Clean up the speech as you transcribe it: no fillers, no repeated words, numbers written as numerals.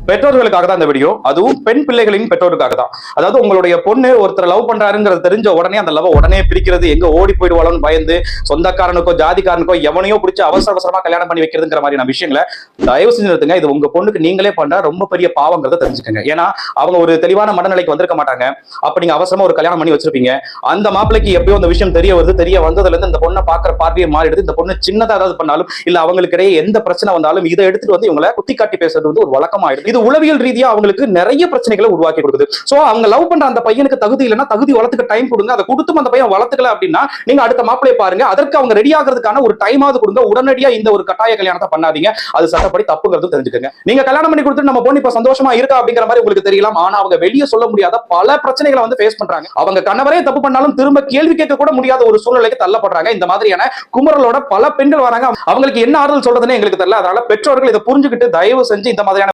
பெற்றோர்களுக்காக தான் இந்த வீடியோ, அதுவும் பெண் பிள்ளைகளின் பெற்றோருக்காக தான். அதாவது உங்களுடைய பொண்ணு ஒருத்தர் லவ் பண்றாருங்கிறது தெரிஞ்ச உடனே அந்த லவ் உடனே பிரிக்கிறது, எங்க ஓடி போயிடுவாளோன்னு பயந்து சொந்தக்காரனுக்கோ ஜாதிக்காரனுக்கோ எவனையோ பிடிச்சி அவசர அவசரமா கல்யாணம் பண்ணி வைக்கிறதுங்கிற மாதிரியான விஷயங்களை தயவு செஞ்சு நிறுத்துங்க. இது உங்க பொண்ணுக்கு நீங்களே பண்ற ரொம்ப பெரிய பாவங்கிறத தெரிஞ்சுக்கங்க. ஏன்னா அவங்க ஒரு தெளிவான மனநிலைக்கு வந்திருக்க மாட்டாங்க. அப்ப நீங்க அவசரமா ஒரு கல்யாணம் பண்ணி வச்சிருப்பீங்க. அந்த மாப்பிளைக்கு எப்பயோ அந்த விஷயம் தெரிய வருது, தெரிய வந்ததுல இருந்து இந்த பொண்ணை பாக்குற பார்வையை மாறிடுது. இந்த பொண்ணு சின்னதா ஏதாவது பண்ணாலும் இல்ல அவங்களுக்கு இடையே எந்த பிரச்சனை வந்தாலும் இதை எடுத்துட்டு வந்து இவங்களை குத்தி காட்டி பேசுறது வந்து ஒரு வழக்கமாயிடுது. இது உளவியல் ரீதியா அவங்களுக்கு நிறைய பிரச்சனைகளை உருவாக்கி கொடுக்குது. சோ அவங்க லவ் பண்ற அந்த பையனுக்கு தகுதி இல்லைன்னா தகுதி வளர்த்துக்க டைம் கொடுங்க. அதை கொடுத்தும் அந்த பையன் வளர்த்துக்கல அப்படின்னா நீங்க அடுத்த மாப்பிளைய பாருங்க. அதற்கு அவங்க ரெடி ஆகிறதுக்கான ஒரு டைமாவது கொடுங்க. உடனடியா இந்த ஒரு கட்டாய கல்யாணத்தை பண்ணாதீங்க. அது சட்டப்படி தப்புங்கிறது தெரிஞ்சுக்கங்க. நீங்க கல்யாணம் பண்ணி கொடுத்து நம்ம பொண்ணு இப்ப சந்தோஷமா இருக்கா அப்படிங்கிற மாதிரி உங்களுக்கு தெரியலாம். ஆனா அவங்க வெளியே சொல்ல முடியாத பல பிரச்சனைகளை வந்து ஃபேஸ் பண்றாங்க. அவங்க கணவரே தப்பு பண்ணாலும் திரும்ப கேள்வி கேட்க கூட முடியாத ஒரு சூழ்நிலைக்கு தள்ளப்படுறாங்க. இந்த மாதிரியான குமுறலோட பல பெண்கள் வராங்க. அவங்களுக்கு என்ன ஆறுதல் சொல்றதுன்னு எங்களுக்கு தெரியல. அதனால பெற்றோர்கள் இதை புரிஞ்சுக்கிட்டு தயவு செஞ்சு இந்த மாதிரியான